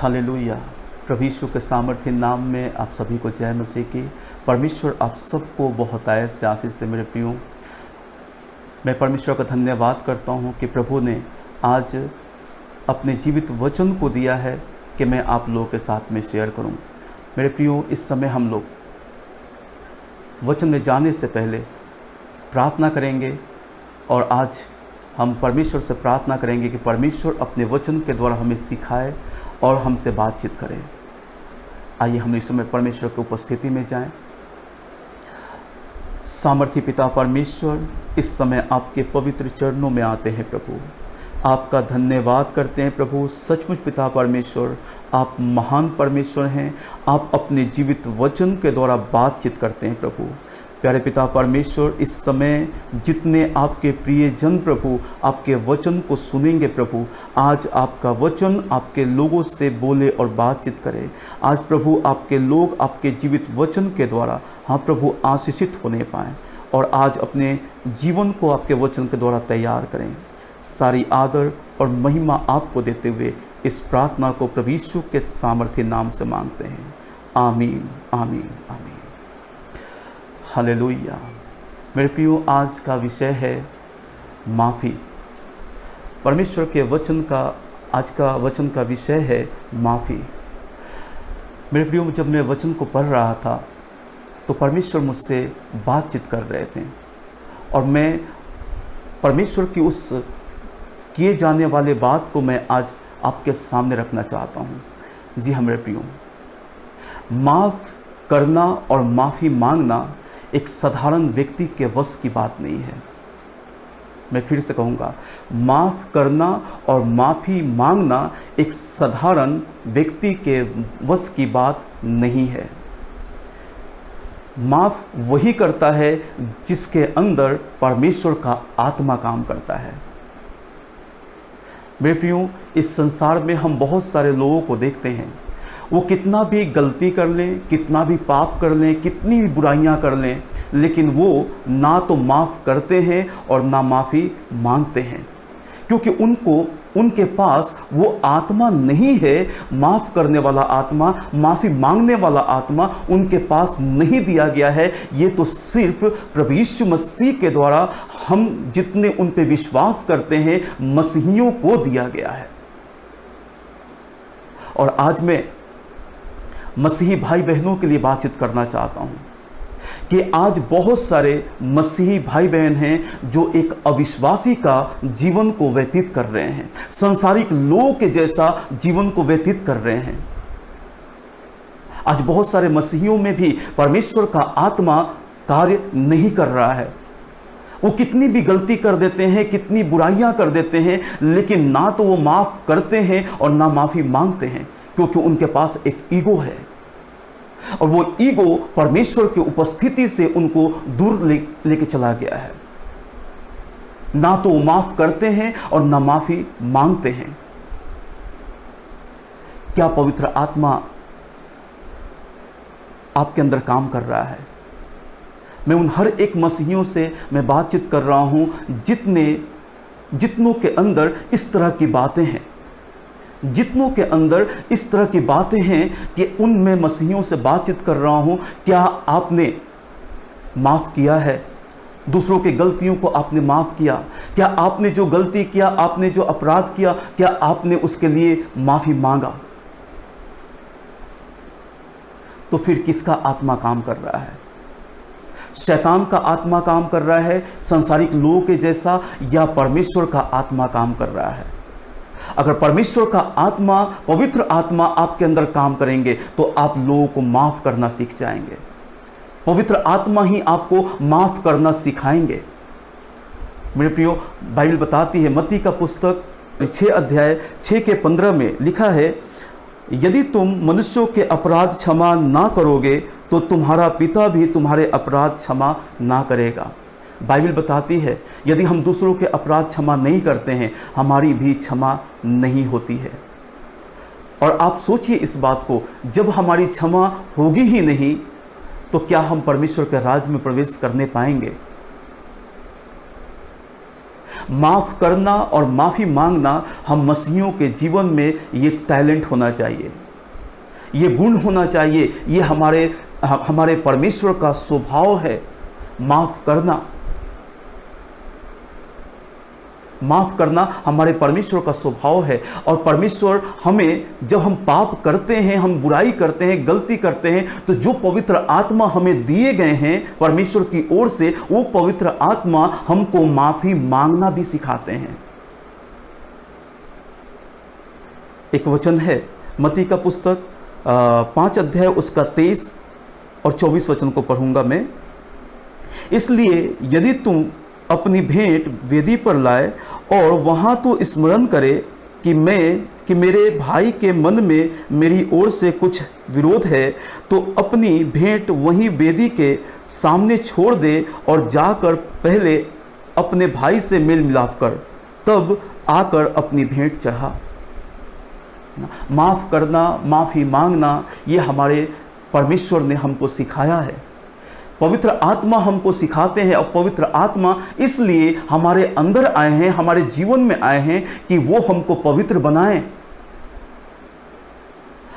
Hallelujah. प्रभु यीशु के सामर्थ्य नाम में आप सभी को जय मसीह की। परमेश्वर आप सबको बहुत आयत से आशीष दे। मेरे प्रियो, मैं परमेश्वर का धन्यवाद करता हूँ कि प्रभु ने आज अपने जीवित वचन को दिया है कि मैं आप लोगों के साथ में शेयर करूँ। मेरे प्रियो, इस समय हम लोग वचन में जाने से पहले प्रार्थना करेंगे और आज हम परमेश्वर से प्रार्थना करेंगे कि परमेश्वर अपने वचन के द्वारा हमें सिखाए और हमसे बातचीत करें। आइए हम इस समय परमेश्वर की उपस्थिति में जाएं। सामर्थी पिता परमेश्वर, इस समय आपके पवित्र चरणों में आते हैं प्रभु। आपका धन्यवाद करते हैं प्रभु। सचमुच पिता परमेश्वर, आप महान परमेश्वर हैं। आप अपने जीवित वचन के द्वारा बातचीत करते हैं प्रभु। प्यारे पिता परमेश्वर, इस समय जितने आपके प्रिय जन प्रभु आपके वचन को सुनेंगे प्रभु, आज आपका वचन आपके लोगों से बोले और बातचीत करे। आज प्रभु आपके लोग आपके जीवित वचन के द्वारा हाँ प्रभु आशीषित होने पाएँ और आज अपने जीवन को आपके वचन के द्वारा तैयार करें। सारी आदर और महिमा आपको देते हुए इस प्रार्थना को प्रभु यीशु के सामर्थ्य नाम से मांगते हैं। आमीन, आमीन, आमीन। हालेलुया। मेरे प्रियो, आज का विषय है माफ़ी। परमेश्वर के वचन का आज का वचन का विषय है माफ़ी। मेरे प्रियो, जब मैं वचन को पढ़ रहा था तो परमेश्वर मुझसे बातचीत कर रहे थे और मैं परमेश्वर की उस किए जाने वाले बात को मैं आज आपके सामने रखना चाहता हूँ। जी हाँ मेरे प्रियो, माफ़ करना और माफ़ी मांगना एक साधारण व्यक्ति के वश की बात नहीं है। मैं फिर से कहूँगा, माफ़ करना और माफ़ी मांगना एक साधारण व्यक्ति के वश की बात नहीं है। माफ़ वही करता है जिसके अंदर परमेश्वर का आत्मा काम करता है। मेरे प्रियो, इस संसार में हम बहुत सारे लोगों को देखते हैं, वो कितना भी गलती कर लें, कितना भी पाप कर लें, कितनी भी बुराइयां कर लें, लेकिन वो ना तो माफ़ करते हैं और ना माफ़ी मांगते हैं, क्योंकि उनके पास वो आत्मा नहीं है। माफ़ करने वाला आत्मा, माफ़ी मांगने वाला आत्मा उनके पास नहीं दिया गया है। ये तो सिर्फ प्रभु यीशु मसीह के द्वारा हम जितने उन पे विश्वास करते हैं मसीहियों को दिया गया है। और आज मैं मसीही भाई बहनों के लिए बातचीत करना चाहता हूं कि आज बहुत सारे मसीही भाई बहन हैं जो एक अविश्वासी का जीवन को व्यतीत कर रहे हैं, सांसारिक लोगों के जैसा जीवन को व्यतीत कर रहे हैं। आज बहुत सारे मसीहियों में भी परमेश्वर का आत्मा कार्य नहीं कर रहा है। वो कितनी भी गलती कर देते हैं, कितनी बुराइयां कर देते हैं, लेकिन ना तो वो माफ़ करते हैं और ना माफ़ी मांगते हैं, क्योंकि उनके पास एक ईगो है और वो ईगो परमेश्वर की उपस्थिति से उनको दूर लेके चला गया है। ना तो वो माफ़ करते हैं और ना माफ़ी मांगते हैं। क्या पवित्र आत्मा आपके अंदर काम कर रहा है? मैं उन हर एक मसीहियों से मैं बातचीत कर रहा हूं जितनों के अंदर इस तरह की बातें हैं, जितनों के अंदर इस तरह की बातें हैं कि उनमें मसीहियों से बातचीत कर रहा हूं। क्या आपने माफ़ किया है? दूसरों के गलतियों को आपने माफ़ किया? क्या आपने जो गलती किया, आपने जो अपराध किया, क्या आपने उसके लिए माफ़ी मांगा? तो फिर किसका आत्मा काम कर रहा है? शैतान का आत्मा काम कर रहा है संसारिक लोगों के जैसा, या परमेश्वर का आत्मा काम कर रहा है? अगर परमेश्वर का आत्मा, पवित्र आत्मा आपके अंदर काम करेंगे तो आप लोगों को माफ़ करना सीख जाएंगे। पवित्र आत्मा ही आपको माफ़ करना सिखाएंगे। मेरे प्रियो, बाइबल बताती है, मत्ती का पुस्तक 6 अध्याय 6 के 15 में लिखा है, यदि तुम मनुष्यों के अपराध क्षमा ना करोगे तो तुम्हारा पिता भी तुम्हारे अपराध क्षमा ना करेगा। बाइबल बताती है, यदि हम दूसरों के अपराध क्षमा नहीं करते हैं, हमारी भी क्षमा नहीं होती है। और आप सोचिए इस बात को, जब हमारी क्षमा होगी ही नहीं तो क्या हम परमेश्वर के राज्य में प्रवेश करने पाएंगे? माफ़ करना और माफ़ी मांगना हम मसीहियों के जीवन में ये टैलेंट होना चाहिए, ये गुण होना चाहिए, ये हमारे परमेश्वर का स्वभाव है। माफ़ करना हमारे परमेश्वर का स्वभाव है। और परमेश्वर हमें, जब हम पाप करते हैं, हम बुराई करते हैं, गलती करते हैं, तो जो पवित्र आत्मा हमें दिए गए हैं परमेश्वर की ओर से, वो पवित्र आत्मा हमको माफ़ी मांगना भी सिखाते हैं। एक वचन है मत्ती का पुस्तक 5 अध्याय उसका 23 और 24 वचन को पढ़ूंगा मैं। इसलिए यदि तुम अपनी भेंट वेदी पर लाए और वहाँ तो स्मरण करे कि मेरे भाई के मन में मेरी ओर से कुछ विरोध है, तो अपनी भेंट वहीं वेदी के सामने छोड़ दे और जाकर पहले अपने भाई से मेल मिलाप कर, तब आकर अपनी भेंट चढ़ा। माफ़ करना, माफ़ी मांगना, ये हमारे परमेश्वर ने हमको सिखाया है। पवित्र आत्मा हमको सिखाते हैं, और पवित्र आत्मा इसलिए हमारे अंदर आए हैं, हमारे जीवन में आए हैं कि वो हमको पवित्र बनाएं।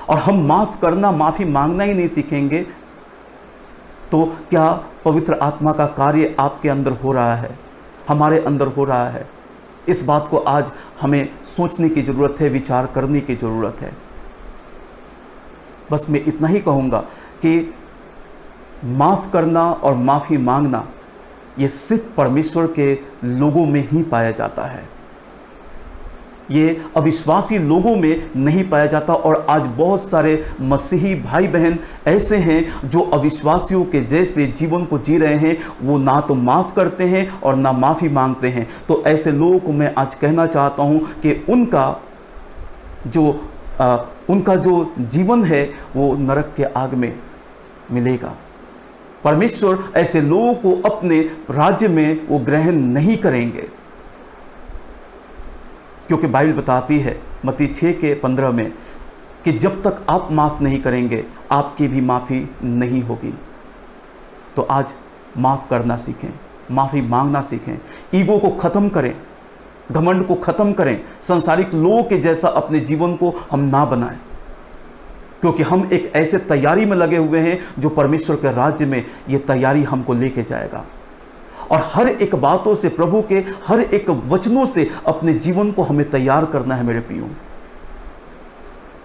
और हम माफ़ करना, माफ़ी मांगना ही नहीं सीखेंगे तो क्या पवित्र आत्मा का कार्य आपके अंदर हो रहा है, हमारे अंदर हो रहा है? इस बात को आज हमें सोचने की ज़रूरत है, विचार करने की ज़रूरत है। बस मैं इतना ही कहूँगा कि माफ़ करना और माफ़ी मांगना ये सिर्फ परमेश्वर के लोगों में ही पाया जाता है, ये अविश्वासी लोगों में नहीं पाया जाता। और आज बहुत सारे मसीही भाई बहन ऐसे हैं जो अविश्वासियों के जैसे जीवन को जी रहे हैं, वो ना तो माफ़ करते हैं और ना माफ़ी मांगते हैं। तो ऐसे लोगों को मैं आज कहना चाहता हूँ कि उनका जो जीवन है वो नरक के आग में मिलेगा। परमेश्वर ऐसे लोगों को अपने राज्य में वो ग्रहण नहीं करेंगे, क्योंकि बाइबल बताती है मत्ती 6:15 में कि जब तक आप माफ़ नहीं करेंगे आपकी भी माफ़ी नहीं होगी। तो आज माफ़ करना सीखें, माफ़ी मांगना सीखें, ईगो को ख़त्म करें, घमंड को ख़त्म करें, सांसारिक लोगों के जैसा अपने जीवन को हम ना बनाएं, क्योंकि हम एक ऐसे तैयारी में लगे हुए हैं जो परमेश्वर के राज्य में ये तैयारी हमको लेके जाएगा। और हर एक बातों से, प्रभु के हर एक वचनों से अपने जीवन को हमें तैयार करना है मेरे प्रियो।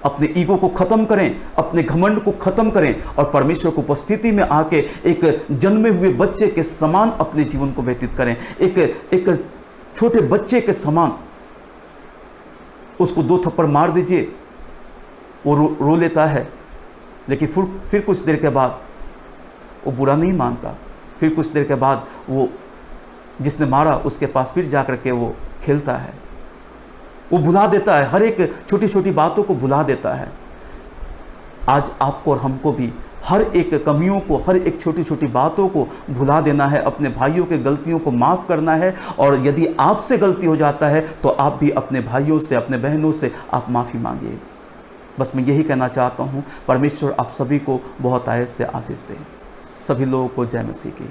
अपने ईगो को खत्म करें, अपने घमंड को खत्म करें और परमेश्वर की उपस्थिति में आके एक जन्मे हुए बच्चे के समान अपने जीवन को व्यतीत करें। एक छोटे बच्चे के समान उसको 2 थप्पड़ मार दीजिए, वो रो लेता है, लेकिन फिर कुछ देर के बाद वो बुरा नहीं मानता। फिर कुछ देर के बाद वो जिसने मारा उसके पास फिर जाकर के वो खेलता है, वो भुला देता है, हर एक छोटी छोटी बातों को भुला देता है। आज आपको और हमको भी हर एक कमियों को, हर एक छोटी छोटी बातों को भुला देना है, अपने भाइयों के गलतियों को माफ़ करना है। और यदि आपसे गलती हो जाता है तो आप भी अपने भाइयों से, अपने बहनों से आप माफ़ी मांगिए। बस मैं यही कहना चाहता हूँ। परमेश्वर आप सभी को बहुत आयत से आशीष दे। सभी लोगों को जय मसीह की।